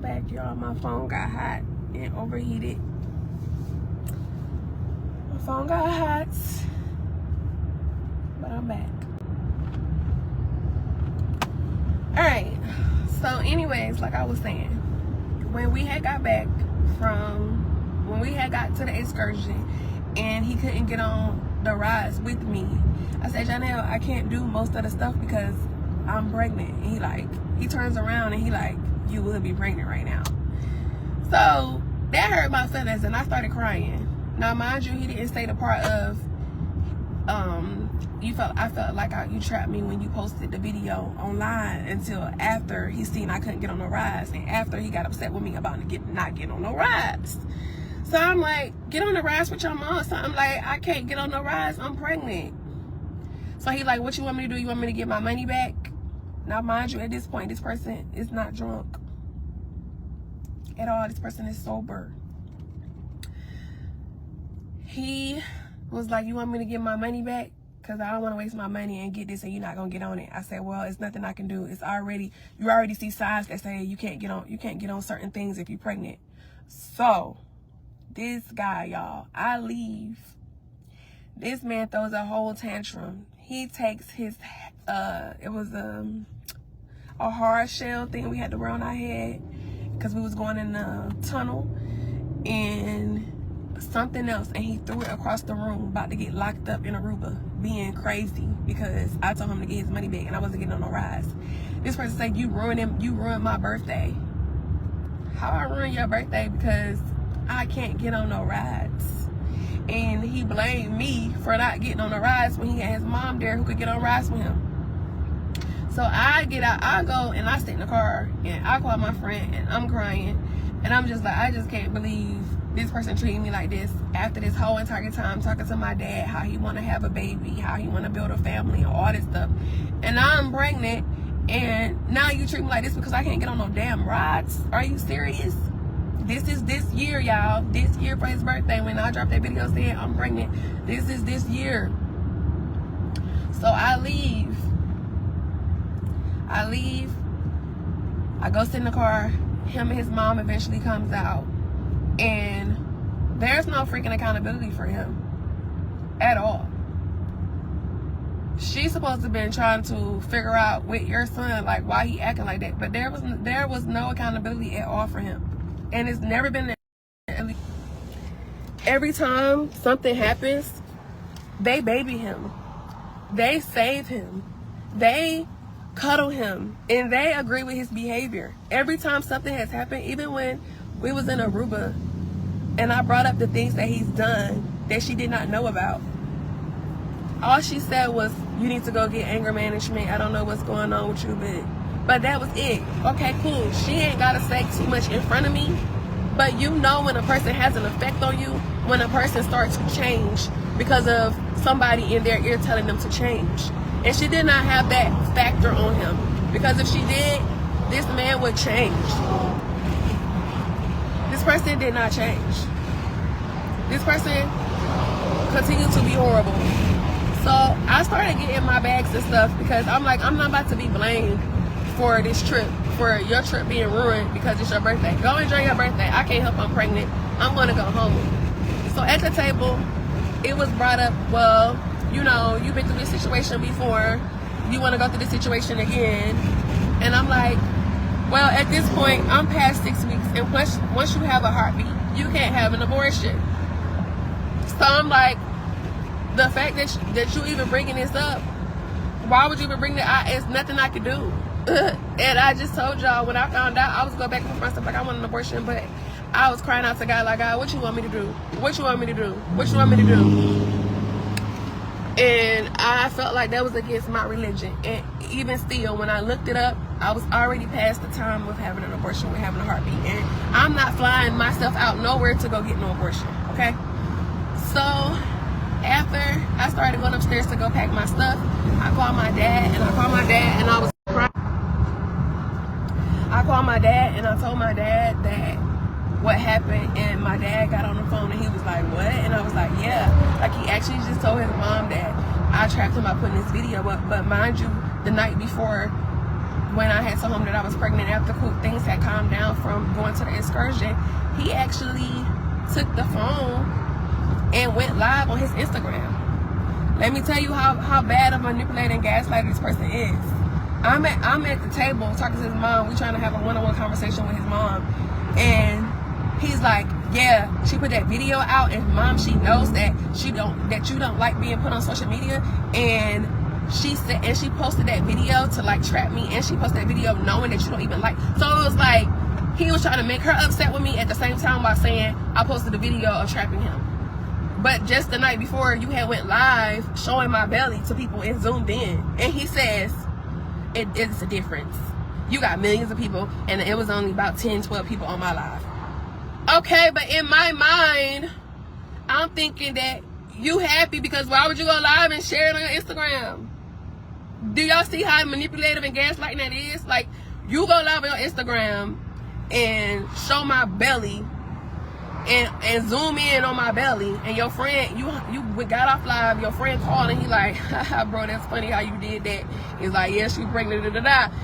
back, y'all. My phone got hot and overheated. My phone got hot, but I'm back. Alright, so anyways, like I was saying, when we had got back when we had got to the excursion and he couldn't get on the rides with me, I said, Janelle, I can't do most of the stuff because I'm pregnant. And he turns around and he like, you will be pregnant right now. So that hurt my feelings and I started crying. Now mind you, he didn't say the part of I felt like you trapped me when you posted the video online until after he seen I couldn't get on the rides and after he got upset with me about not getting on no rides. So I'm like, get on the rides with your mom. So I'm like, I can't get on the rides, I'm pregnant. So he like, what you want me to do? You want me to get my money back? Now mind you, at this point, this person is not drunk at all. This person is sober. He was like, you want me to get my money back? Because I don't want to waste my money and get this and you're not going to get on it. I said, well, it's nothing I can do. You already see signs that say you can't get on certain things if you're pregnant. So this guy, y'all, I leave. This man throws a whole tantrum. He takes his, it was a hard shell thing we had to wear on our head because we was going in the tunnel, and something else, and he threw it across the room, about to get locked up in Aruba, being crazy because I told him to get his money back and I wasn't getting on no rides. This person said, you ruined my birthday. How I ruin your birthday because I can't get on no rides? And he blamed me for not getting on the rides when he had his mom there who could get on rides with him. So I get out, I go and I sit in the car and I call my friend and I'm crying and I'm just like, I just can't believe this person treating me like this after this whole entire time talking to my dad how he want to have a baby, how he want to build a family, all this stuff, and I'm pregnant and now you treat me like this because I can't get on no damn rides? Are you serious? This is this year, y'all. This year for his birthday, when I dropped that video saying I'm pregnant, this is this year. So I leave, I go sit in the car. Him and his mom eventually comes out, and there's no freaking accountability for him at all. She's supposed to have been trying to figure out with your son like why he acting like that, but there was no accountability at all for him, and it's never been there. Every time something happens, they baby him, they save him, they cuddle him, and they agree with his behavior. Every time something has happened, even when we was in Aruba and I brought up the things that he's done that she did not know about, all she said was, you need to go get anger management. I don't know what's going on with you, but that was it. Okay, cool. She ain't gotta say too much in front of me, but you know when a person has an effect on you, when a person starts to change because of somebody in their ear telling them to change. And she did not have that factor on him, because if she did, this man would change. This person did not change. This person continued to be horrible. So I started getting my bags and stuff because I'm like, I'm not about to be blamed for this trip, for your trip being ruined because it's your birthday. Go enjoy your birthday. I can't help I'm pregnant. I'm going to go home. So at the table, it was brought up, well, you know, you've been through this situation before. You want to go through this situation again? And I'm like, well, at this point, I'm past 6 weeks. And once you have a heartbeat, you can't have an abortion. So I'm like, the fact that you even bringing this up, why would you even bring that? It's nothing I could do. And I just told y'all, when I found out, I was going back and forth stuff like I want an abortion, but I was crying out to God like, God, what you want me to do? What you want me to do? What you want me to do? And I felt like that was against my religion. And even still, when I looked it up, I was already past the time of having an abortion, with having a heartbeat. And I'm not flying myself out nowhere to go get no abortion, okay? So after I started going upstairs to go pack my stuff, I called my dad, and I was crying. I called my dad and I told my dad that what happened, and my dad got on the phone and he was like, what? And I was like, yeah. Like, he actually just told his mom that I trapped him by putting this video up. But mind you, the night before when I had told him that I was pregnant after things had calmed down from going to the excursion, he actually took the phone and went live on his Instagram. Let me tell you how bad of a manipulating gaslighter this person is. I'm at the table talking to his mom. We trying to have a one-on-one conversation with his mom, and he's like, yeah, she put that video out, and mom, she knows that you don't like being put on social media, and she said, and she posted that video to like trap me, and she posted that video knowing that you don't even like. So it was like he was trying to make her upset with me at the same time while saying I posted a video of trapping him. But just the night before, you had went live showing my belly to people and zoomed in, and he says it's a difference. You got millions of people, and it was only about 10, 12 people on my live. Okay, but in my mind, I'm thinking that you happy because why would you go live and share it on your Instagram? Do y'all see how manipulative and gaslighting that is? Like, you go live on your Instagram and show my belly and zoom in on my belly, and your friend, you got off live, your friend called and he like, haha, bro, that's funny how you did that. He's like, yeah, she pregnant, da da da.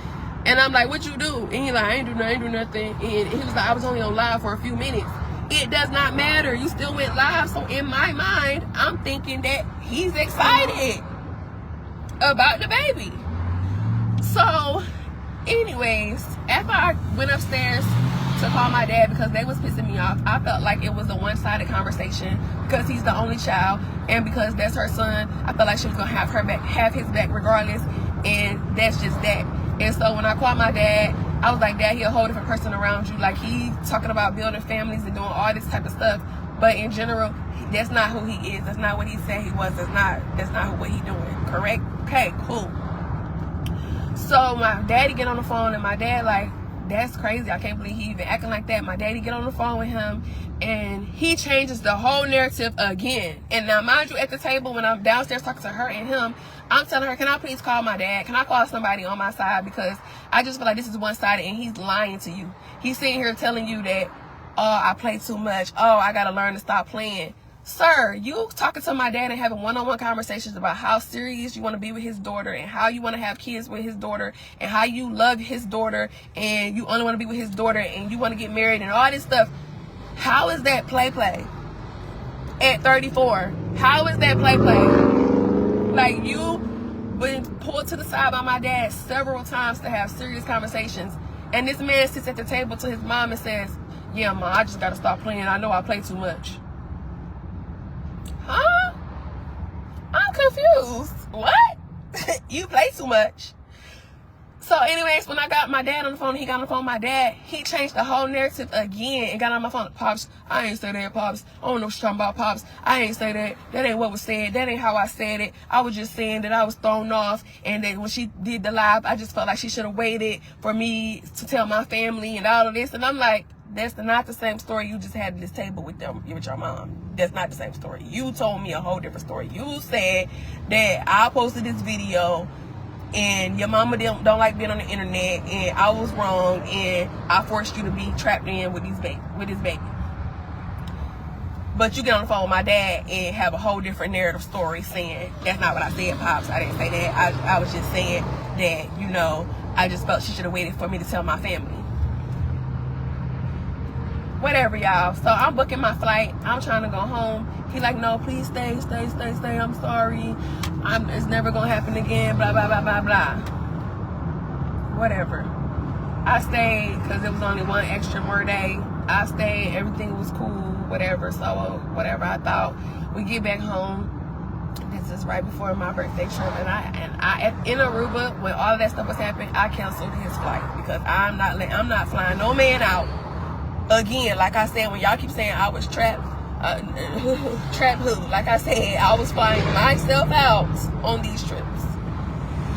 And I'm like, what you do? And he like, I ain't do nothing. And he was like, I was only on live for a few minutes. It does not matter. You still went live. So in my mind, I'm thinking that he's excited about the baby. So anyways, after I went upstairs to call my dad because they was pissing me off, I felt like it was a one-sided conversation because he's the only child, and because that's her son, I felt like she was gonna have his back regardless, and that's just that. And so when I called my dad, I was like, Dad, he a whole different person around you. Like, he talking about building families and doing all this type of stuff, but in general, that's not who he is. That's not what he said he was. That's not what he doing. Correct? Okay, cool. So my daddy get on the phone, and my dad like, that's crazy. I can't believe he even acting like that. My daddy get on the phone with him, and he changes the whole narrative again. And now, mind you, at the table when I'm downstairs talking to her and him, I'm telling her, can I please call my dad? Can I call somebody on my side? Because I just feel like this is one-sided, and he's lying to you. He's sitting here telling you that, oh, I play too much. Oh, I got to learn to stop playing. Sir, you talking to my dad and having one-on-one conversations about how serious you want to be with his daughter, and how you want to have kids with his daughter, and how you love his daughter, and you only want to be with his daughter, and you want to get married and all this stuff. How is that play at 34? How is that play? Like, you been pulled to the side by my dad several times to have serious conversations, and this man sits at the table to his mom and says, yeah, Mom, I just got to stop playing. I know I play too much. Huh? I'm confused. What? You play too much. So anyways, when I got my dad on the phone, he got on the phone with my dad, he changed the whole narrative again and got on my phone. Pops, I ain't say that, Pops. I don't know what you're talking about, Pops. I ain't say that. That ain't what was said. That ain't how I said it. I was just saying that I was thrown off, and that when she did the live, I just felt like she should have waited for me to tell my family and all of this. And I'm like, that's not the same story you just had at this table with your mom. That's not the same story. You told me a whole different story. You said that I posted this video and your mama don't like being on the internet, and I was wrong, and I forced you to be trapped in with this baby. But you get on the phone with my dad and have a whole different narrative story saying, that's not what I said, Pops. I didn't say that. I was just saying that, you know, I just felt she should have waited for me to tell my family. Whatever, y'all. So I'm booking my flight. I'm trying to go home. He like, no, please stay. I'm sorry. It's never gonna happen again. Blah, blah, blah, blah, blah. Whatever. I stayed because it was only one extra more day. I stayed. Everything was cool. Whatever. So whatever. I thought we get back home. This is right before my birthday trip, and I in Aruba, when all of that stuff was happening, I canceled his flight because I'm not flying no man out. Again, like I said, when y'all keep saying I was trapped, trapped who? Like I said, I was flying myself out on these trips.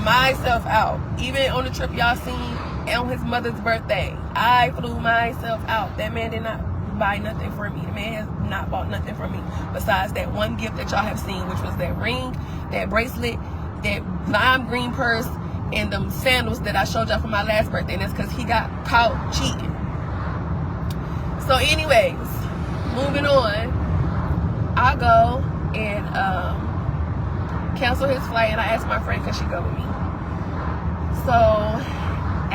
Myself out. Even on the trip y'all seen on his mother's birthday, I flew myself out. That man did not buy nothing for me. The man has not bought nothing for me besides that one gift that y'all have seen, which was that ring, that bracelet, that lime green purse, and them sandals that I showed y'all for my last birthday. And that's because he got caught cheating. So anyways, moving on, I go and cancel his flight, and I asked my friend, could she go with me? So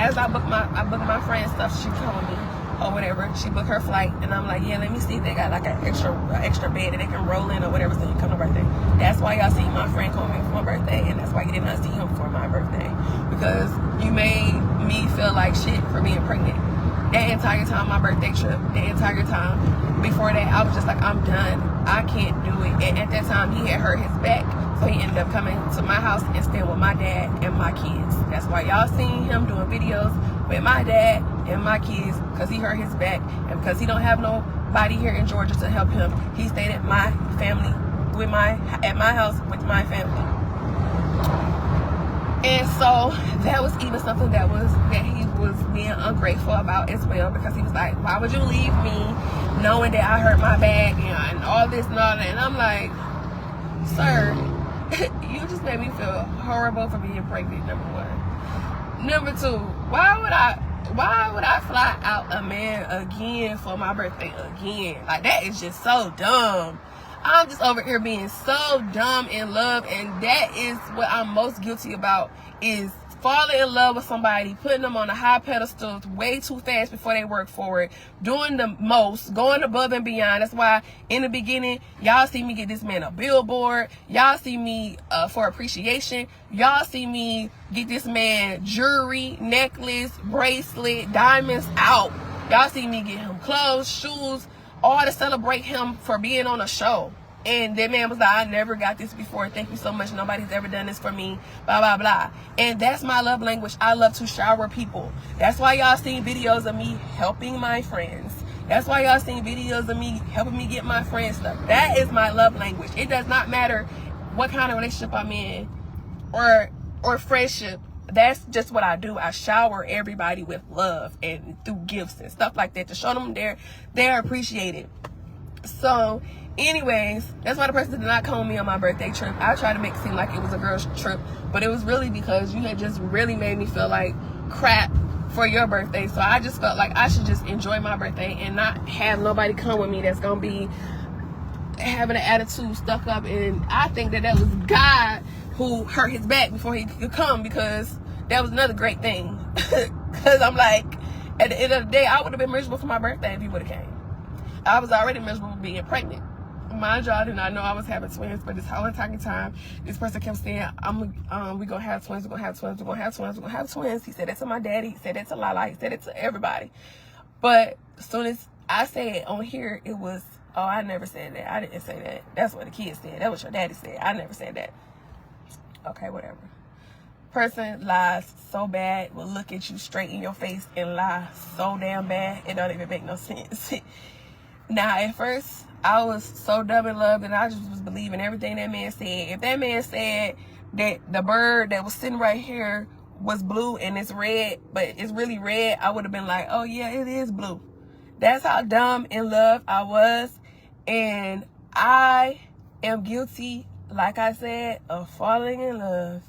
as I booked my friend's stuff, she told me, or whatever, she booked her flight, and I'm like, yeah, let me see if they got like an extra bed that they can roll in or whatever, so you come to birthday. That's why y'all see my friend coming for my birthday, and that's why you did not see him for my birthday, because you made me feel like shit for being pregnant. That entire time, my birthday trip, the entire time, before that, I was just like, I'm done. I can't do it. And at that time, he had hurt his back, so he ended up coming to my house and staying with my dad and my kids. That's why y'all seen him doing videos with my dad and my kids, because he hurt his back, and because he don't have nobody here in Georgia to help him, he stayed at my family, at my house with my family. And so that was even something that he was being ungrateful about as well, because he was like, why would you leave me knowing that I hurt my back and all this and all that? And I'm like, sir, you just made me feel horrible for being pregnant, number one. Number two, why would I fly out a man again for my birthday again? Like, that is just so dumb. I'm just over here being so dumb in love, and that is what I'm most guilty about, is falling in love with somebody, putting them on a high pedestal way too fast before they work for it, doing the most, going above and beyond. That's why in the beginning, y'all see me get this man a billboard. Y'all see me for appreciation. Y'all see me get this man jewelry, necklace, bracelet, diamonds out. Y'all see me get him clothes, shoes, all to celebrate him for being on a show. And that man was like, I never got this before. Thank you so much. Nobody's ever done this for me. Blah, blah, blah. And that's my love language. I love to shower people. That's why y'all seen videos of me helping my friends. That's why y'all seen videos of me helping me get my friends stuff. That is my love language. It does not matter what kind of relationship I'm in or friendship. That's just what I do. I shower everybody with love and through gifts and stuff like that to show them they're appreciated. So anyways, that's why the person did not come with me on my birthday trip. I tried to make it seem like it was a girl's trip, but it was really because you had just really made me feel like crap for your birthday. So I just felt like I should just enjoy my birthday and not have nobody come with me that's gonna be having an attitude, stuck up. And I think that was God who hurt his back before he could come, because that was another great thing. Because I'm like, at the end of the day, I would have been miserable for my birthday if he would have came. I was already miserable being pregnant. Mind y'all, I did not know I was having twins, but this whole entire time, this person kept saying, we gonna have twins, we're gonna have twins, we're gonna have twins, we're gonna have twins. He said that to my daddy, he said that to Lala, he said it to everybody. But as soon as I said on here, it was, oh, I never said that. I didn't say that. That's what the kids said. That was your daddy said. I never said that. Okay, whatever. Person lies so bad, will look at you straight in your face and lie so damn bad, it don't even make no sense. Now, at first, I was so dumb in love that I just was believing everything that man said. If that man said that the bird that was sitting right here was blue and it's red, but it's really red, I would have been like, oh yeah, it is blue. That's how dumb in love I was. And I am guilty, like I said, of falling in love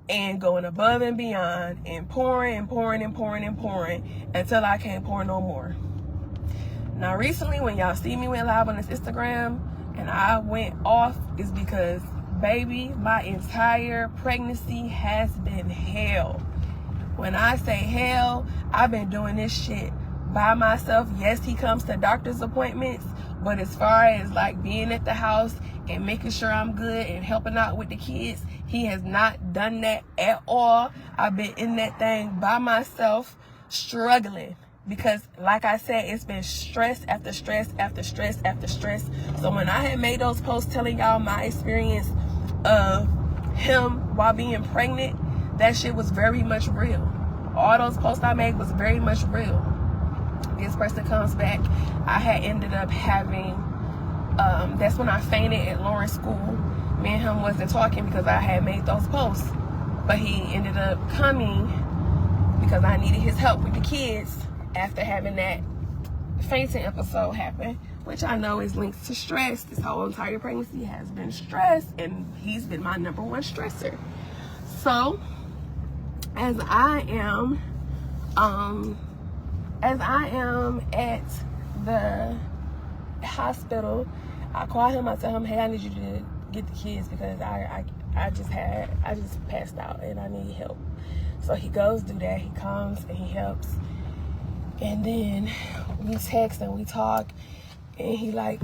and going above and beyond and pouring and pouring and pouring and pouring until I can't pour no more. Now, recently, when y'all see me went live on this Instagram and I went off, is because, baby, my entire pregnancy has been hell. When I say hell, I've been doing this shit by myself. Yes, he comes to doctor's appointments, but as far as like being at the house and making sure I'm good and helping out with the kids, he has not done that at all. I've been in that thing by myself, struggling. Because, like I said, it's been stress after stress after stress after stress. So when I had made those posts telling y'all my experience of him while being pregnant, that shit was very much real. All those posts I made was very much real. This person comes back. I had ended up having, that's when I fainted at Lawrence School. Me and him wasn't talking because I had made those posts. But he ended up coming because I needed his help with the kids after having that fainting episode happen, which I know is linked to stress. This whole entire pregnancy has been stress, and he's been my number one stressor. So as I am at the hospital, I call him, I tell him, hey, I need you to get the kids because I just passed out and I need help. So he goes do that. He comes and he helps. And then we text and we talk. And he like,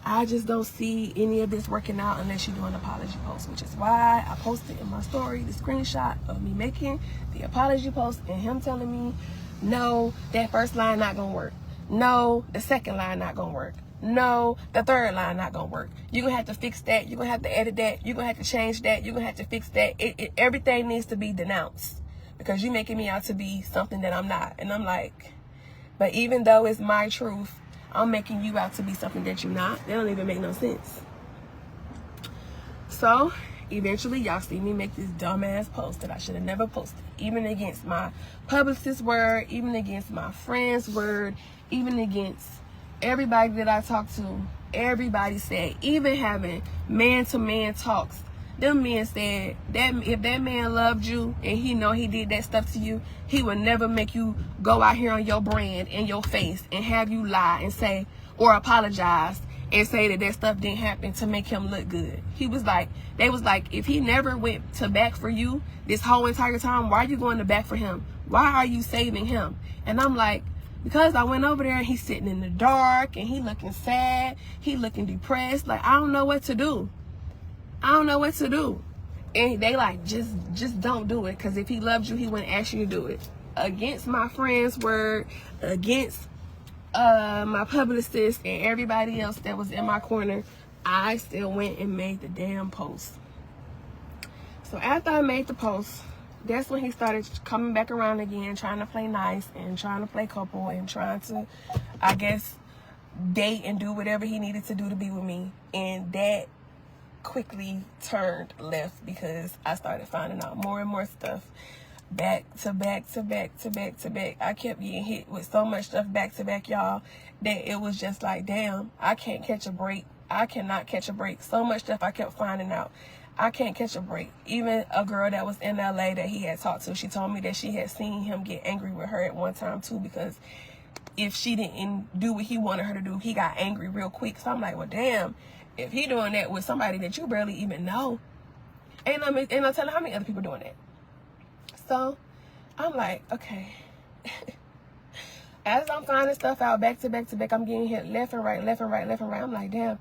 I just don't see any of this working out unless you do an apology post, which is why I posted in my story the screenshot of me making the apology post and him telling me, no, that first line not gonna work. No, the second line not gonna work. No, the third line not gonna work. You're gonna have to fix that. You're gonna have to edit that. You're gonna have to change that. You're gonna have to fix that. Everything needs to be denounced because you're making me out to be something that I'm not. And I'm like, but even though it's my truth, I'm making you out to be something that you're not. That don't even make no sense. So eventually y'all see me make this dumbass post that I should have never posted, even against my publicist's word, even against my friend's word, even against everybody that I talked to. Everybody said, even having man-to-man talks, them men said that if that man loved you and he know he did that stuff to you, he would never make you go out here on your brand in your face and have you lie and say or apologize and say that that stuff didn't happen to make him look good. He was like, they was like, if he never went to bat for you this whole entire time, why are you going to bat for him? Why are you saving him? And I'm like, because I went over there and he's sitting in the dark and he looking sad, he looking depressed. Like, I don't know what to do. I don't know what to do. And they like, just don't do it. Because if he loved you, he wouldn't ask you to do it. Against my friend's word, against my publicist and everybody else that was in my corner, I still went and made the damn post. So after I made the post, that's when he started coming back around again, trying to play nice and trying to play couple and trying to, I guess, date and do whatever he needed to do to be with me. And that quickly turned left because I started finding out more and more stuff back to back to back to back to back. I kept getting hit with so much stuff back to back, y'all, that it was just like, damn, I can't catch a break. I cannot catch a break. So much stuff I kept finding out. I can't catch a break. Even a girl that was in LA that he had talked to, she told me that she had seen him get angry with her at one time too, because if she didn't do what he wanted her to do, he got angry real quick. So I'm like, well, damn, if he doing that with somebody that you barely even know, and I'm telling how many other people doing that. So I'm like, okay. As I'm finding stuff out back to back to back, I'm getting hit left and right, left and right, left and right. I'm like, damn,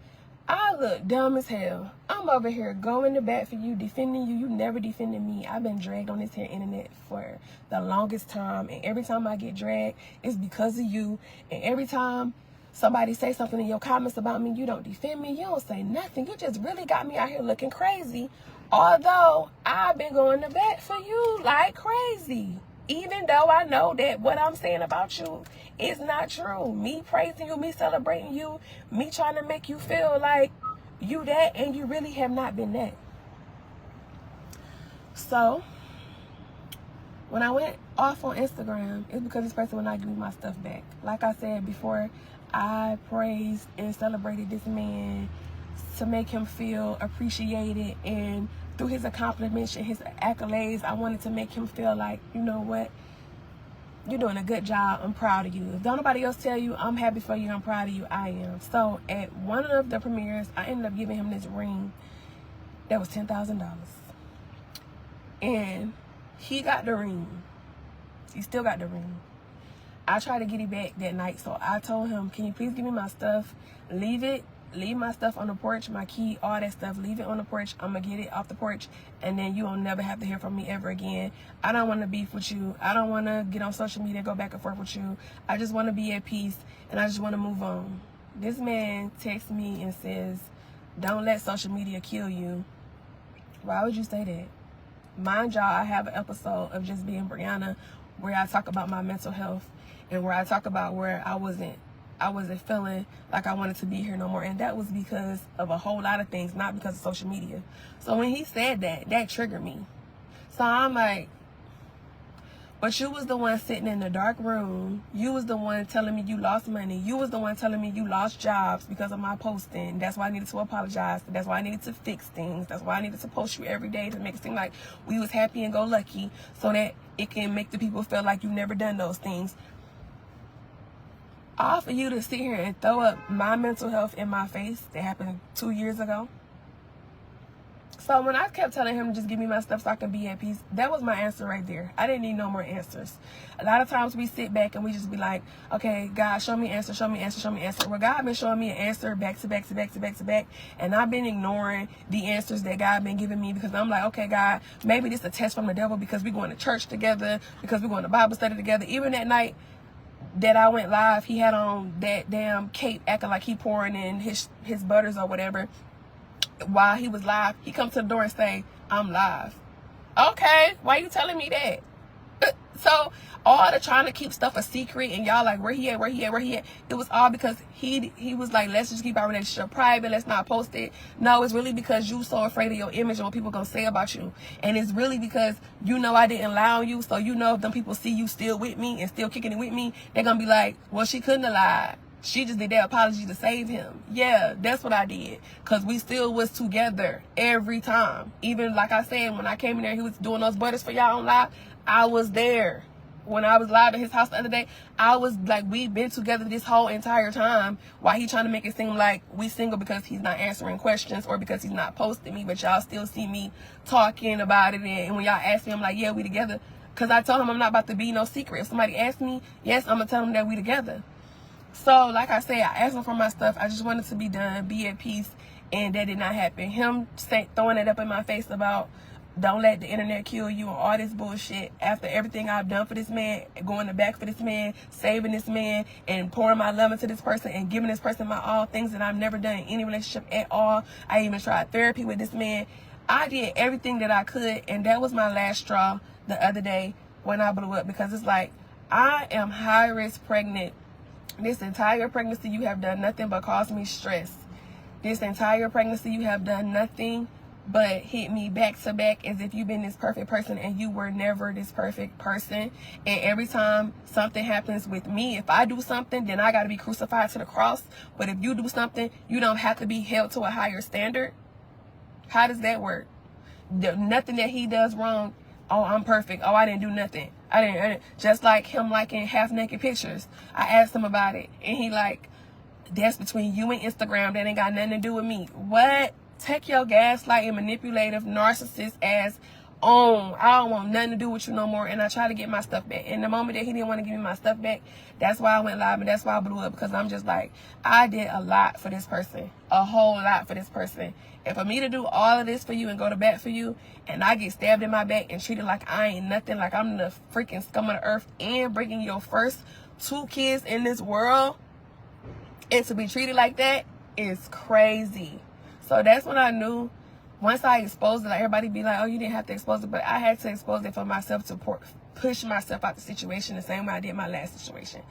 I look dumb as hell. I'm over here going to bat for you, defending you. You never defended me. I've been dragged on this here internet for the longest time. And every time I get dragged, it's because of you. And every time somebody say something in your comments about me, you don't defend me. You don't say nothing. You just really got me out here looking crazy. Although I've been going to bat for you like crazy. Even though I know that what I'm saying about you is not true. Me praising you, me celebrating you, me trying to make you feel like you that, and you really have not been that. So when I went off on Instagram, it's because this person would not give me my stuff back. Like I said before, I praised and celebrated this man to make him feel appreciated, and through his accomplishments and his accolades, I wanted to make him feel like, you know what, you're doing a good job. I'm proud of you. If don't nobody else tell you I'm happy for you, I'm proud of you, I am. So at one of the premieres, I ended up giving him this ring that was $10,000. And he got the ring. He still got the ring. I tried to get it back that night, so I told him, can you please give me my stuff? Leave my stuff on the porch, my key, all that stuff. Leave it on the porch. I'm going to get it off the porch, and then you will never have to hear from me ever again. I don't want to beef with you. I don't want to get on social media and go back and forth with you. I just want to be at peace, and I just want to move on. This man texts me and says, don't let social media kill you. Why would you say that? Mind y'all, I have an episode of Just Being Brianna where I talk about my mental health and where I talk about where I wasn't feeling like I wanted to be here no more. And that was because of a whole lot of things, not because of social media. So when he said that, that triggered me. So I'm like, but you was the one sitting in the dark room. You was the one telling me you lost money. You was the one telling me you lost jobs because of my posting. That's why I needed to apologize. That's why I needed to fix things. That's why I needed to post you every day to make it seem like we was happy and go lucky, so that it can make the people feel like you've never done those things. All for you to sit here and throw up my mental health in my face that happened 2 years ago. So when I kept telling him, just give me my stuff so I can be at peace, that was my answer right there. I didn't need no more answers. A lot of times we sit back and we just be like, okay, God, show me answer, show me answer, show me answer. Well, God been showing me an answer back to back to back to back to back. And I've been ignoring the answers that God been giving me because I'm like, okay, God, maybe this is a test from the devil because we're going to church together, because we're going to Bible study together. Even that night that I went live, he had on that damn cape acting like he pouring in his butters or whatever. While he was live, he comes to the door and say, I'm live. Okay, why you telling me that? So all the trying to keep stuff a secret and y'all like, where he at, where he at, where he at, it was all because he was like, let's just keep our relationship private, let's not post it. No, it's really because you so afraid of your image and what people gonna say about you. And it's really because you know I didn't lie on you, so you know if them people see you still with me and still kicking it with me, they're gonna be like, well, she couldn't have lied. She just did that apology to save him. Yeah, that's what I did. Because we still was together every time. Even like I said, when I came in there, he was doing those butters for y'all on live. I was there. When I was live at his house the other day, I was like, we've been together this whole entire time. While he trying to make it seem like we single because he's not answering questions or because he's not posting me. But y'all still see me talking about it. And when y'all ask me, I'm like, yeah, we together. Because I told him I'm not about to be no secret. If somebody asks me, yes, I'm going to tell them that we together. So, like I said, I asked him for my stuff. I just wanted to be done, be at peace, and that did not happen. Him throwing it up in my face about don't let the internet kill you and all this bullshit after everything I've done for this man, going to back for this man, saving this man, and pouring my love into this person and giving this person my all, things that I've never done in any relationship at all. I even tried therapy with this man. I did everything that I could, and that was my last straw the other day when I blew up, because it's like, I am high-risk pregnant. This entire pregnancy, you have done nothing but cause me stress. This entire pregnancy, you have done nothing but hit me back to back as if you've been this perfect person and you were never this perfect person. And every time something happens with me, if I do something, then I got to be crucified to the cross. But if you do something, you don't have to be held to a higher standard. How does that work? Nothing that he does wrong. Oh, I'm perfect. Oh, I didn't do nothing. I didn't. Just like him liking half-naked pictures. I asked him about it, and he like, that's between you and Instagram. That ain't got nothing to do with me. What? Take your gaslighting, manipulative, narcissist ass on. I don't want nothing to do with you no more. And I try to get my stuff back. And the moment that he didn't want to give me my stuff back, that's why I went live, and that's why I blew up. Because I'm just like, I did a lot for this person. A whole lot for this person. And for me to do all of this for you and go to bat for you, and I get stabbed in my back and treated like I ain't nothing, like I'm the freaking scum of the earth, and bringing your first 2 kids in this world, and to be treated like that is crazy. So that's when I knew, once I exposed it, like everybody be like, oh, you didn't have to expose it, but I had to expose it for myself to push myself out the situation the same way I did my last situation.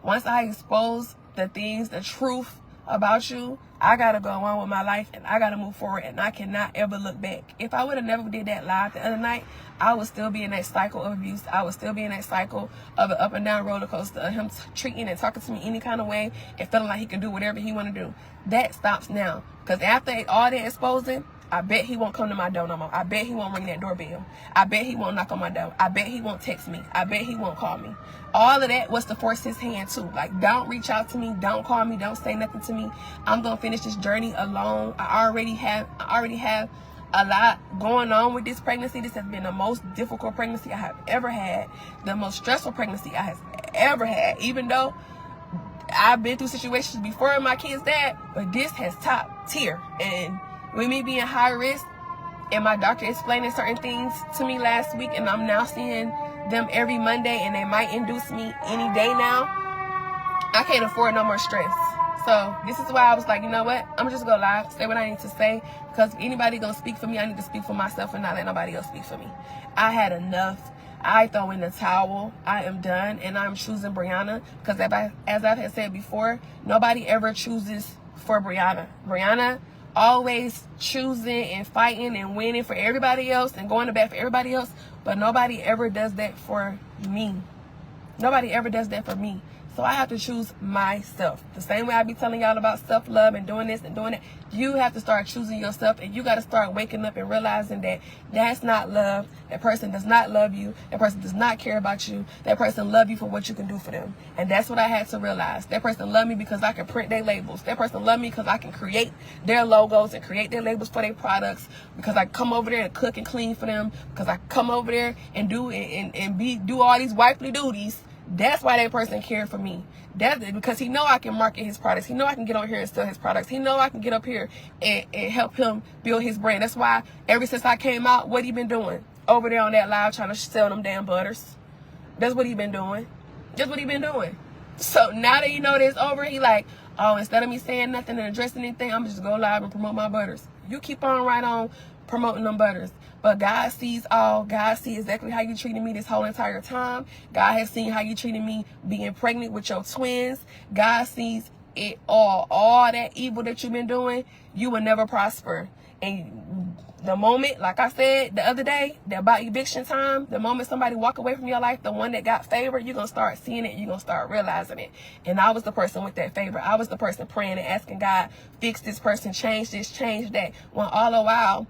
Once I exposed the things, the truth about you, I gotta go on with my life and I gotta move forward, and I cannot ever look back. If I would have never did that live the other night, I would still be in that cycle of abuse. I would still be in that cycle of an up and down roller coaster of him treating and talking to me any kind of way and feeling like he can do whatever he want to do. That stops now, because after all that exposing, I bet he won't come to my door no more. I bet he won't ring that doorbell. I bet he won't knock on my door. I bet he won't text me. I bet he won't call me. All of that was to force his hand too. Like, don't reach out to me. Don't call me. Don't say nothing to me. I'm going to finish this journey alone. I already have a lot going on with this pregnancy. This has been the most difficult pregnancy I have ever had. The most stressful pregnancy I have ever had. Even though I've been through situations before with my kid's dad, but this has top tier. And with me being high risk and my doctor explaining certain things to me last week, and I'm now seeing them every Monday, and they might induce me any day now, I can't afford no more stress. So this is why I was like, you know what? I'm just gonna go live, say what I need to say, because if anybody gonna speak for me, I need to speak for myself and not let nobody else speak for me. I had enough. I throw in the towel. I am done, and I'm choosing Brianna, because as I have said before, nobody ever chooses for Brianna. Brianna always choosing and fighting and winning for everybody else and going to bat for everybody else, but nobody ever does that for me. Nobody ever does that for me. So I have to choose myself. The same way I be telling y'all about self-love and doing this and doing that, you have to start choosing yourself, and you got to start waking up and realizing that that's not love. That person does not love you. That person does not care about you. That person love you for what you can do for them. And that's what I had to realize. That person love me because I can print their labels. That person love me because I can create their logos and create their labels for their products, because I come over there and cook and clean for them, because I come over there and do all these wifely duties. That's why that person cared for me. That's because he know I can market his products. He know I can get on here and sell his products. He know I can get up here and help him build his brand. That's why ever since I came out, what he been doing? Over there on that live trying to sell them damn butters. That's what he been doing. That's what he been doing. So now that you know this over, he like, oh, instead of me saying nothing and addressing anything, I'm just go live and promote my butters. You keep on right on promoting them butters. But God sees all. God sees exactly how you treated me this whole entire time. God has seen how you treated me being pregnant with your twins. God sees it all. All that evil that you've been doing, you will never prosper. And the moment, like I said the other day, about eviction time, the moment somebody walk away from your life, the one that got favor, you're going to start seeing it. You're going to start realizing it. And I was the person with that favor. I was the person praying and asking God, fix this person, change this, change that. When all the while,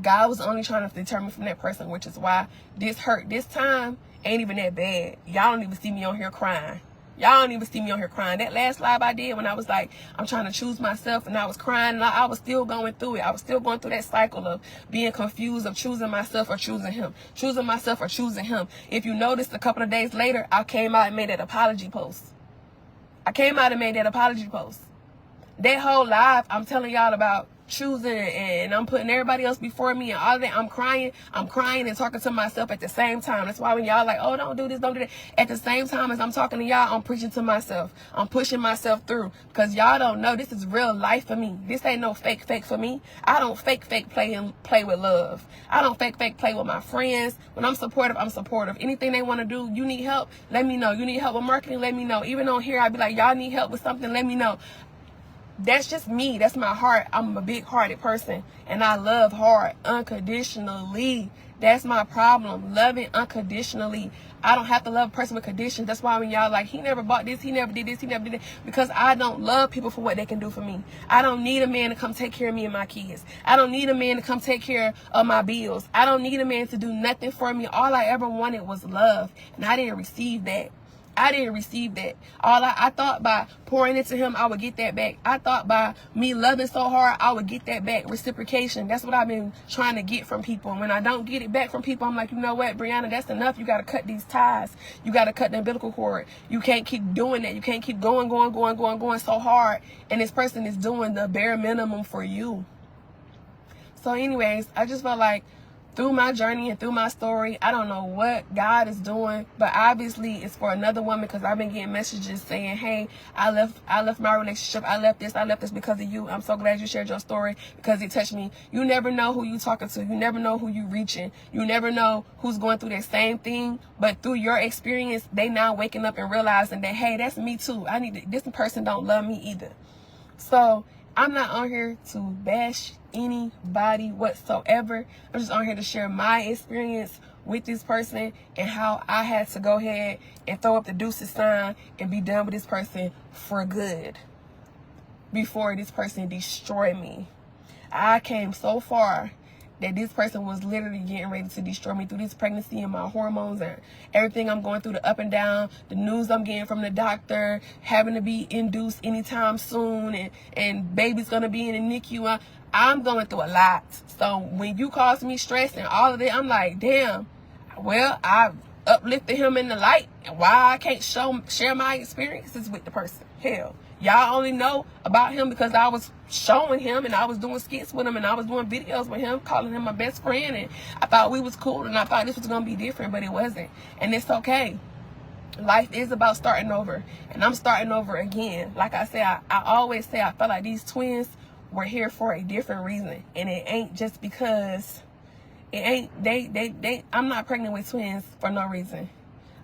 God was only trying to deter me from that person, which is why this hurt this time ain't even that bad. Y'all don't even see me on here crying. Y'all don't even see me on here crying. That last live I did when I was like, I'm trying to choose myself, and I was crying, and I was still going through it. I was still going through that cycle of being confused of choosing myself or choosing him. Choosing myself or choosing him. If you noticed, a couple of days later, I came out and made that apology post. That whole live I'm telling y'all about choosing, and I'm putting everybody else before me and all of that. I'm crying and talking to myself at the same time. That's why when y'all like, oh, don't do this, don't do that, at the same time as I'm talking to y'all, I'm preaching to myself. I'm pushing myself through, because y'all don't know this is real life for me. This ain't no fake for me. I don't fake play with love. I don't fake play with my friends. When I'm supportive, I'm supportive. Anything they want to do, you need help, let me know. You need help with marketing, let me know. Even on here, I'd be like, y'all need help with something, let me know. That's just me. That's my heart. I'm a big-hearted person, and I love hard, unconditionally. That's my problem, loving unconditionally. I don't have to love a person with conditions. That's why when y'all like, he never bought this, he never did this, he never did that, because I don't love people for what they can do for me. I don't need a man to come take care of me and my kids. I don't need a man to come take care of my bills. I don't need a man to do nothing for me. All I ever wanted was love, and I didn't receive that. I thought by pouring into him, I would get that back. I thought by me loving so hard, I would get that back. Reciprocation. That's what I've been trying to get from people. And when I don't get it back from people, I'm like, you know what, Brianna, that's enough. You got to cut these ties. You got to cut the umbilical cord. You can't keep doing that. You can't keep going so hard. And this person is doing the bare minimum for you. So anyways, I just felt like through my journey and through my story, I don't know what God is doing, but obviously it's for another woman, because I've been getting messages saying, hey, I left my relationship, I left this because of you. I'm so glad you shared your story because it touched me. You never know who you talking to. You never know who you reaching. You never know who's going through that same thing, but through your experience, they now waking up and realizing that, hey, that's me too. This person don't love me either. So I'm not on here to bash anybody whatsoever. I'm just on here to share my experience with this person and how I had to go ahead and throw up the deuces sign and be done with this person for good before this person destroyed me. I came so far that this person was literally getting ready to destroy me through this pregnancy and my hormones and everything I'm going through, the up and down, the news I'm getting from the doctor, having to be induced anytime soon, and baby's going to be in the NICU. I'm going through a lot. So when you cause me stress and all of that, I'm like, damn, well, I uplifted him in the light. And why I can't share my experiences with the person? Hell, y'all only know about him because I was showing him, and I was doing skits with him, and I was doing videos with him, calling him my best friend, and I thought we was cool, and I thought this was going to be different, but it wasn't. And it's okay. Life is about starting over, and I'm starting over again. Like I said, I always say I felt like these twins were here for a different reason, and it ain't just because I'm not pregnant with twins for no reason.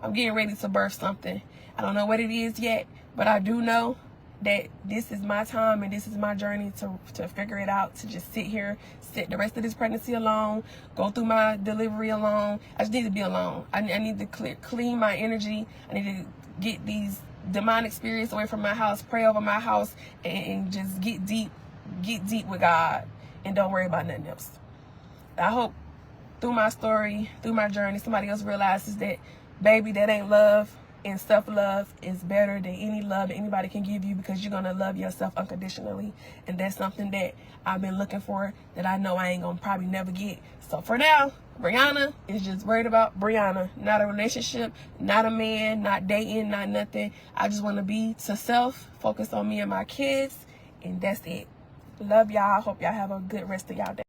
I'm getting ready to birth something. I don't know what it is yet, but I do know that this is my time and this is my journey to figure it out, to just sit here, sit the rest of this pregnancy alone, go through my delivery alone. I just need to be alone. I need to clean my energy. I need to get these demonic spirits away from my house, pray over my house, and just get deep with God, and don't worry about nothing else. I hope through my story, through my journey, somebody else realizes that, baby, that ain't love, and self-love is better than any love that anybody can give you, because you're going to love yourself unconditionally. And that's something that I've been looking for, that I know I ain't going to probably never get. So for now, Brianna is just worried about Brianna. Not a relationship, not a man, not dating, not nothing. I just want to be to self, focus on me and my kids, and that's it. Love y'all. Hope y'all have a good rest of y'all day.